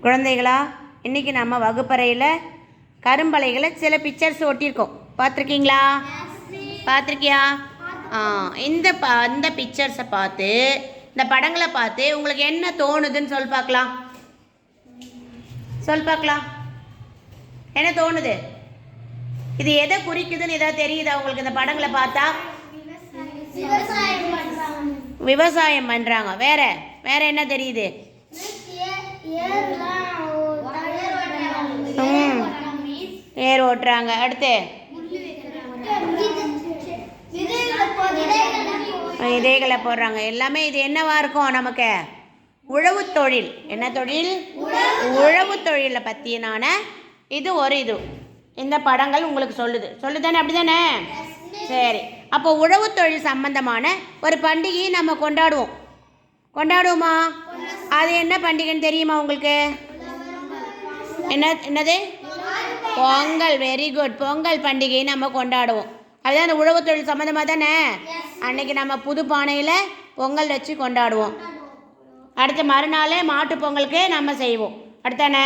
குழந்தைகளா, இன்றைக்கி நம்ம வகுப்பறையில் கரும்பலைகளை சில பிக்சர்ஸ் ஒட்டியிருக்கோம். பார்த்துருக்கீங்களா? பார்த்துருக்கியா? இந்த பிக்சர்ஸை பார்த்து, இந்த படங்களை பார்த்து உங்களுக்கு என்ன தோணுதுன்னு சொல் பார்க்கலாம். என்ன தோணுது? இது எதை குறிக்குதுன்னு ஏதாவது தெரியுதா உங்களுக்கு? இந்த படங்களை பார்த்தா விவசாயம் பண்ணுறாங்க. வேற என்ன தெரியுது? ஏர் ஓட்டுறாங்க. அடுத்து விதைகளை போடுறாங்க. எல்லாமே இது என்னவா இருக்கும்? நமக்கு உழவு தொழில். என்ன தொழில்? உழவு தொழிலை பற்றினான இது இந்த படங்கள் உங்களுக்கு சொல்லுதானே? அப்படி தானே? சரி, அப்போ உழவு தொழில் சம்பந்தமான ஒரு பண்டிகையை நம்ம கொண்டாடுவோமா? அது என்ன பண்டிகைன்னு தெரியுமா உங்களுக்கு? என்னது? பொங்கல். Very good. பொங்கல் பண்டிகையை நம்ம கொண்டாடுவோம். அதுதான் அந்த உழவு தொழில் சம்மந்தமாக தானே. அன்னைக்கு நம்ம புது பானையில் பொங்கல் வச்சு கொண்டாடுவோம். அடுத்த மறுநாள் மாட்டு பொங்கலுக்கு நம்ம செய்வோம். அடுத்தானே?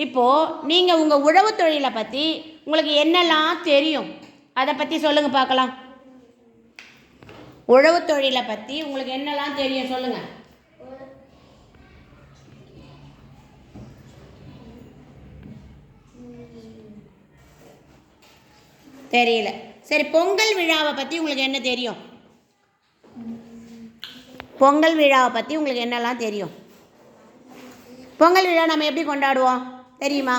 இப்போது நீங்கள் உங்கள் உழவு தொழிலை பற்றி உங்களுக்கு என்னெல்லாம் தெரியும் அதை பற்றி சொல்லுங்கள் பார்க்கலாம். உழவு தொழிலை பற்றி உங்களுக்கு என்னெல்லாம் தெரியும் சொல்லுங்கள். தெரியல. சரி, பொங்கல் விழாவை பற்றி உங்களுக்கு என்ன தெரியும்? பொங்கல் விழாவை பற்றி உங்களுக்கு என்னெல்லாம் தெரியும்? பொங்கல் விழா நம்ம எப்படி கொண்டாடுவோம் தெரியுமா?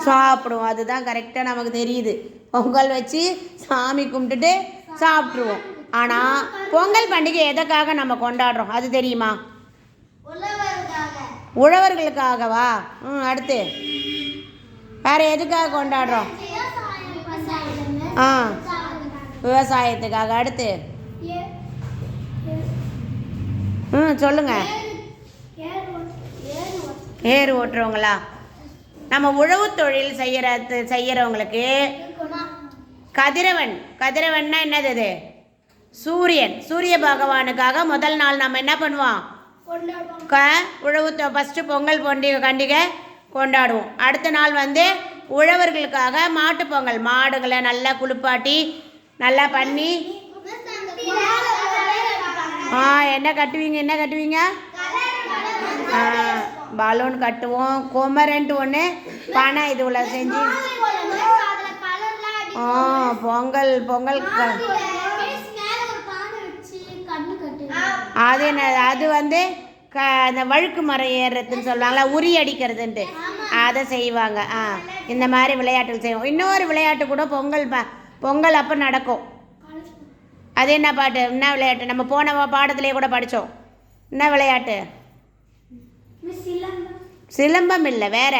சாப்பிடுவோம். அதுதான் கரெக்டாக நமக்கு தெரியுது. பொங்கல் வச்சு சாமி கும்பிட்டுட்டு சாப்பிட்ருவோம். ஆனால் பொங்கல் பண்டிகை எதுக்காக நம்ம கொண்டாடுறோம் அது தெரியுமா? உழவர்களுக்காகவா? அடுத்து வேறு எதுக்காக கொண்டாடுறோம்? விவசாயத்துக்காக. அடுத்து சொல்லுங்க. ஏர் ஓட்டுறவங்களா? நம்ம உழவு தொழில் செய்யறவங்களுக்கு கதிரவன்னா என்னது? அது சூரிய பகவானுக்காக முதல் நாள் நம்ம என்ன பண்ணுவோம்? உழவு ஃபஸ்ட்டு பொங்கல் பண்டிகை கொண்டாடுவோம். அடுத்த நாள் உழவர்களுக்காக மாட்டு பொங்கல். மாடுகளை நல்லா குளிப்பாட்டி நல்லா பண்ணி என்ன கட்டுவீங்க? பலூன் கட்டுவோம். குமரன்ட்டு ஒன்று பனை இதுல செஞ்சு பொங்கல் அது என்ன? அது அந்த வழுக்கு மரம் ஏறுறதுன்னு சொல்லுவாங்களா, உரி அடிக்கிறதுன்ட்டு அதை செய்வாங்க. இந்த மாதிரி விளையாட்டுகள் செய்வோம். இன்னொரு விளையாட்டு கூட பொங்கல் அப்போ நடக்கும். அது என்ன பாட்டு? என்ன விளையாட்டு? நம்ம போன பாடத்திலே கூட படித்தோம். என்ன விளையாட்டு? சிலம்பம் இல்லை, வேற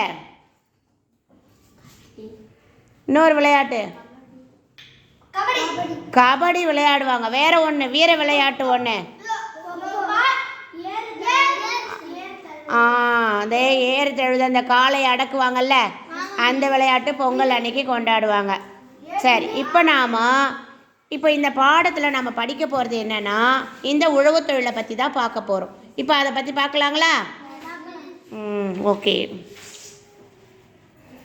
இன்னொரு விளையாட்டு. கபடி விளையாடுவாங்க. வேற ஒன்று வீர விளையாட்டு ஒன்று. அதே ஏறு தழுது அந்த காளை அடக்குவாங்கல்ல, அந்த விளையாட்டு பொங்கல் அன்னைக்கு கொண்டாடுவாங்க. சரி, இப்போ இந்த பாடத்தில் நம்ம படிக்க போகிறது என்னன்னா, இந்த உழவு தொழிலை பற்றி தான் பார்க்க போகிறோம். இப்போ அதை பற்றி பார்க்கலாங்களா? ஓகே.